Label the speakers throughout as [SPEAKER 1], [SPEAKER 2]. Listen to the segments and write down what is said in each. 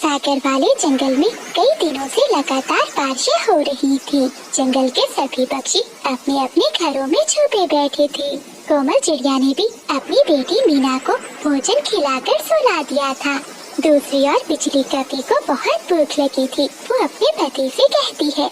[SPEAKER 1] सागर वाले जंगल में कई दिनों से लगातार बारिशें हो रही थी। जंगल के सभी पक्षी अपने अपने घरों में छुपे बैठे थे। कोमल चिड़िया ने भी अपनी बेटी मीना को भोजन खिलाकर सुला दिया था। दूसरी ओर बिजली कपी को बहुत भूख लगी थी। वो अपने पति से कहती है,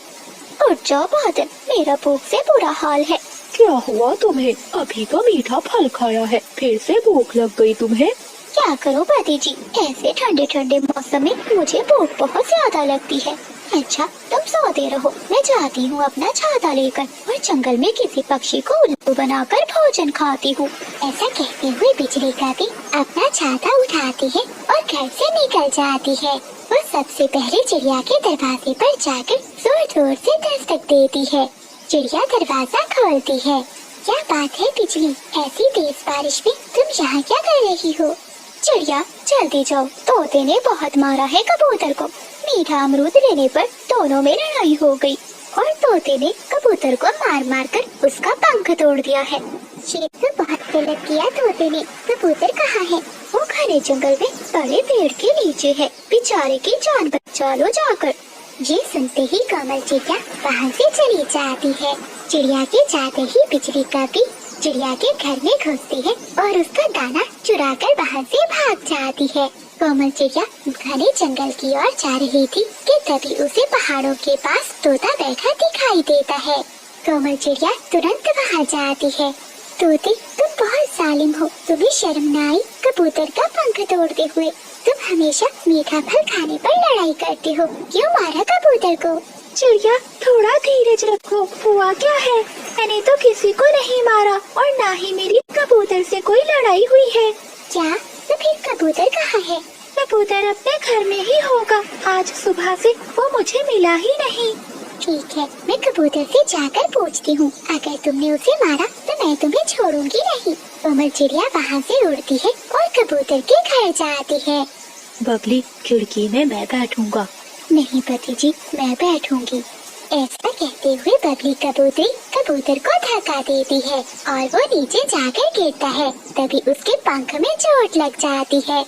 [SPEAKER 2] उठ जाओ बादल, मेरा भूख से बुरा हाल है।
[SPEAKER 3] क्या हुआ तुम्हें? अभी तो मीठा फल खाया है, फिर से भूख लग गई तुम्हें?
[SPEAKER 2] क्या करूं पति जी, ऐसे ठंडे ठंडे मौसम में मुझे भूख बहुत ज्यादा लगती है। अच्छा तुम सोते रहो, मैं जाती हूँ अपना छाता लेकर और जंगल में किसी पक्षी को उल्लू बनाकर भोजन खाती हूँ।
[SPEAKER 1] ऐसा कहते हुए बिजली कपी अपना छाता उठाती है और घर से निकल जाती है। वो सबसे पहले चिड़िया के दरवाजे पर जाकर जोर जोर से दस्तक देती है। चिड़िया दरवाजा खोलती है। क्या बात है बिजली, ऐसी तेज बारिश में तुम यहाँ क्या कर रही हो?
[SPEAKER 2] चिड़िया जल्दी जाओ, तोते ने बहुत मारा है कबूतर को। मीठा अमरूद लेने पर दोनों में लड़ाई हो गई और तोते ने कबूतर को मार मार कर उसका पंख तोड़ दिया है।
[SPEAKER 1] ये तो बहुत गलत किया तोते ने। कबूतर कहाँ है?
[SPEAKER 2] वो घने जंगल में बड़े पेड़ के नीचे है, बेचारे की जान बचा लो जाकर।
[SPEAKER 1] ये सुनते ही कोमल चिड़िया वहाँ से चली जाती है। चिड़िया के जाते ही बिजली कपी चिड़िया के घर में घुसती है और उसका दाना चुराकर बाहर से भाग जाती है। कोमल चिड़िया घने जंगल की ओर जा रही थी कि तभी उसे पहाड़ों के पास तोता बैठा दिखाई देता है। कोमल चिड़िया तुरंत वहाँ जाती है। तोते, तुम बहुत जालिम हो, तुम्हें शर्म न आई कबूतर का पंख तोड़ते हुए? तुम हमेशा मीठा फल खाने पर लड़ाई करते हो, क्यों मारा कबूतर को?
[SPEAKER 2] चिड़िया थोड़ा धीरज रखो, हुआ क्या है? मैंने तो किसी को नहीं मारा और ना ही मेरी कबूतर से कोई लड़ाई हुई है।
[SPEAKER 1] क्या? तो फिर कबूतर कहाँ है?
[SPEAKER 2] कबूतर अपने घर में ही होगा, आज सुबह से वो मुझे मिला ही नहीं।
[SPEAKER 1] ठीक है, मैं कबूतर से जाकर पूछती हूँ। अगर तुमने उसे मारा तो मैं तुम्हें छोड़ूंगी नहीं। कोमल चिड़िया वहाँ से उड़ती है और कबूतर के घर जाती है।
[SPEAKER 3] बबली, खिड़की में मैं बैठूंगा।
[SPEAKER 1] नहीं पति जी, मैं बैठूंगी। ऐसा कहते हुए बबली कबूतरी कबूतर को धक्का देती है और वो नीचे जाकर गिरता है। तभी उसके पंख में चोट लग जाती है।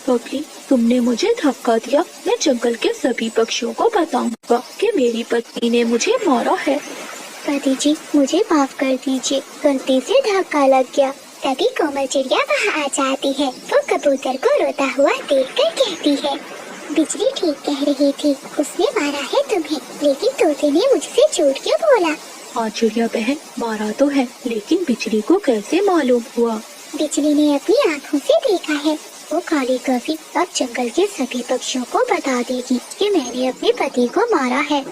[SPEAKER 3] बबली, तुमने मुझे धक्का दिया। मैं जंगल के सभी पक्षियों को बताऊंगा कि मेरी पत्नी ने मुझे मारा है।
[SPEAKER 1] पति जी, मुझे माफ कर दीजिए, गलती से धक्का लग गया। तभी कोमल चिड़िया वहाँ आ जाती है। वो कबूतर को रोता हुआ देखकर कहती है, बिजली ठीक कह रही थी, उसने मारा है तुम्हें, लेकिन तोते ने मुझसे झूठ क्यों बोला?
[SPEAKER 3] हाँ चिड़िया बहन, मारा तो है, लेकिन बिजली को कैसे मालूम हुआ?
[SPEAKER 1] बिजली ने अपनी आँखों से देखा है। वो काली कभी अब जंगल के सभी पक्षियों को बता देगी कि मैंने अपने पति को मारा है।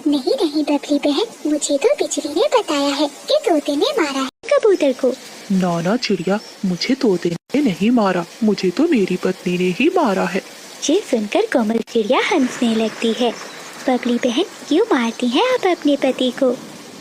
[SPEAKER 1] नहीं नहीं बबली बहन, मुझे तो बिजली ने बताया है कि तोते ने मारा है कबूतर को।
[SPEAKER 4] ना चिड़िया, मुझे तोते ने नहीं मारा, मुझे तो मेरी पत्नी ने ही मारा है।
[SPEAKER 1] ये सुनकर कोमल चिड़िया हंसने लगती है। बबली बहन, क्यों मारती हैं आप अपने पति को?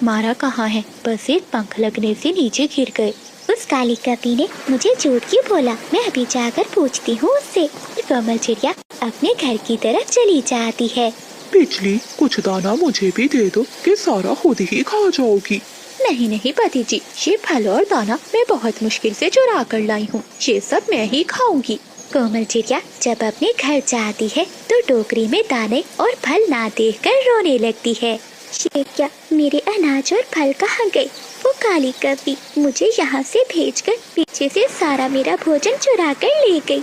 [SPEAKER 3] मारा कहाँ है, बस एक पंख लगने से नीचे गिर गए।
[SPEAKER 1] उस काली कपी ने मुझे झूठ क्यों बोला? मैं अभी जाकर पूछती हूँ उससे।
[SPEAKER 3] कोमल चिड़िया अपने घर की तरफ चली जाती है।
[SPEAKER 4] बिजली, कुछ दाना मुझे भी दे दो कि सारा खुद ही खा जाओगी।
[SPEAKER 3] नहीं नहीं पति जी, ये फल और दाना मैं बहुत मुश्किल से चुरा कर लाई हूँ, ये सब मैं ही खाऊंगी।
[SPEAKER 1] कोमल चिड़िया जब अपने घर जाती है तो टोकरी में दाने और फल ना देखकर रोने लगती है। ये क्या, मेरे अनाज और फल कहाँ गए? वो काली कपी मुझे यहाँ से भेजकर पीछे से सारा मेरा भोजन चुरा कर ले गई।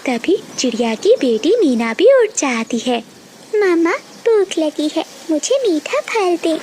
[SPEAKER 1] तभी चिड़िया की बेटी मीना भी उठ जाती है। मामा, भूख लगी है, मुझे मीठा फल दे।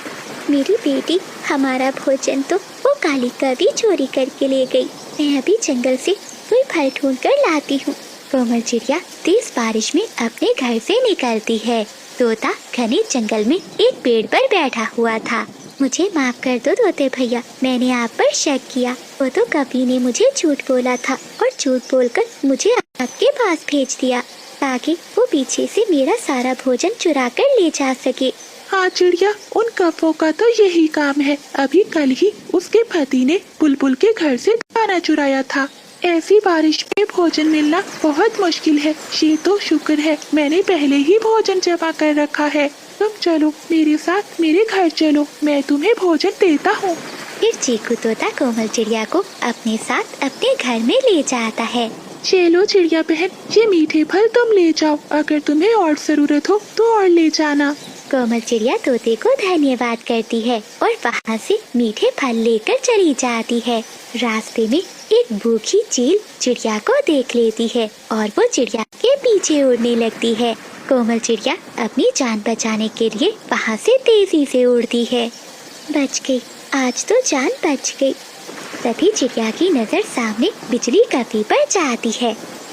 [SPEAKER 1] मेरी बेटी, हमारा भोजन तो वो काली कपी चोरी करके ले गई। मैं अभी जंगल से कोई फल ढूंढ कर लाती हूँ। कोमल चिड़िया तेज बारिश में अपने घर से निकलती है। तोता घने जंगल में एक पेड़ पर बैठा हुआ था। मुझे माफ कर दो तोते भैया, मैंने आप पर शक किया। वो तो कपी ने मुझे झूठ बोला था और झूठ बोलकर मुझे आपके पास भेज दिया ताकि वो पीछे से मेरा सारा भोजन चुरा कर ले जा सके।
[SPEAKER 4] हाँ चिड़िया, उन कपों का तो यही काम है। अभी कल ही उसके पति ने बुलबुल के घर से दाना चुराया था। ऐसी बारिश में भोजन मिलना बहुत मुश्किल है। ये तो शुक्र है मैंने पहले ही भोजन जमा कर रखा है। तुम चलो मेरे साथ, मेरे घर चलो, मैं तुम्हें भोजन देता हूँ।
[SPEAKER 1] फिर चीकू तोता कोमल चिड़िया को अपने साथ अपने घर में ले जाता है।
[SPEAKER 4] चलो चिड़िया बहन, ये मीठे फल तुम ले जाओ, अगर तुम्हें और जरूरत हो तो और ले जाना।
[SPEAKER 1] कोमल चिड़िया तोते को धन्यवाद करती है और वहाँ से मीठे फल लेकर चली जाती है। रास्ते में एक भूखी चील चिड़िया को देख लेती है और वो चिड़िया के पीछे उड़ने लगती है। कोमल चिड़िया अपनी जान बचाने के लिए वहाँ से तेजी से उड़ती है। बच गई, आज तो जान बच गई। तभी चिड़िया की नजर सामने बिजली कपी पर जाती है।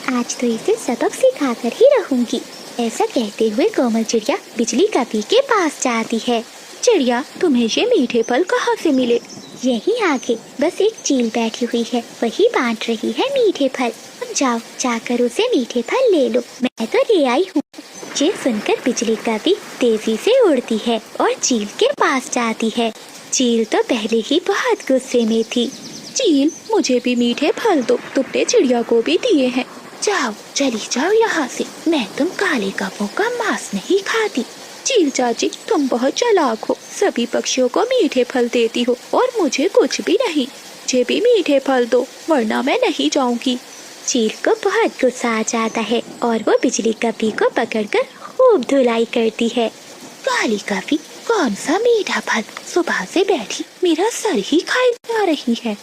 [SPEAKER 1] आज तो इसे सबक सिखाकर ही रहूंगी। ऐसा कहते हुए कोमल चिड़िया बिजली कपी के पास जाती है।
[SPEAKER 3] चिड़िया, तुम्हें ये मीठे फल कहाँ से मिले?
[SPEAKER 1] यहीं आगे बस एक चील बैठी हुई है, वही बांट रही है मीठे फल। तुम जाओ, जाकर उसे मीठे फल ले लो, मैं तो ले आई हूँ। ये सुनकर बिजली कपी तेजी से उड़ती है और चील के पास जाती है। चील तो पहले ही बहुत गुस्से में थी।
[SPEAKER 3] चील, मुझे भी मीठे फल दो, तुमने चिड़िया को भी दिए हैं।
[SPEAKER 4] जाओ, चली जाओ यहाँ से, मैं तुम काले कपों का मांस नहीं खाती।
[SPEAKER 3] चील चाची, तुम बहुत चालाक हो, सभी पक्षियों को मीठे फल देती हो और मुझे कुछ भी नहीं। मुझे भी मीठे फल दो, वरना मैं नहीं जाऊंगी।
[SPEAKER 1] चील को बहुत गुस्सा आ जाता है और वो बिजली कपी को पकड़कर खूब धुलाई करती है।
[SPEAKER 4] काली कपी, कौन सा मीठा फल, सुबह से बैठी मेरा सर ही खाई जा रही है।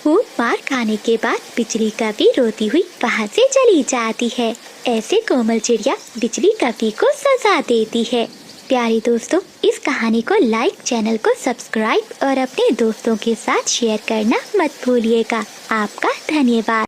[SPEAKER 1] खूब मार खाने के बाद बिजली कपी रोती हुई वहाँ से चली जाती है। ऐसे कोमल चिड़िया बिजली कपी को सजा देती है। प्यारे दोस्तों, इस कहानी को लाइक, चैनल को सब्सक्राइब और अपने दोस्तों के साथ शेयर करना मत भूलिएगा। आपका धन्यवाद।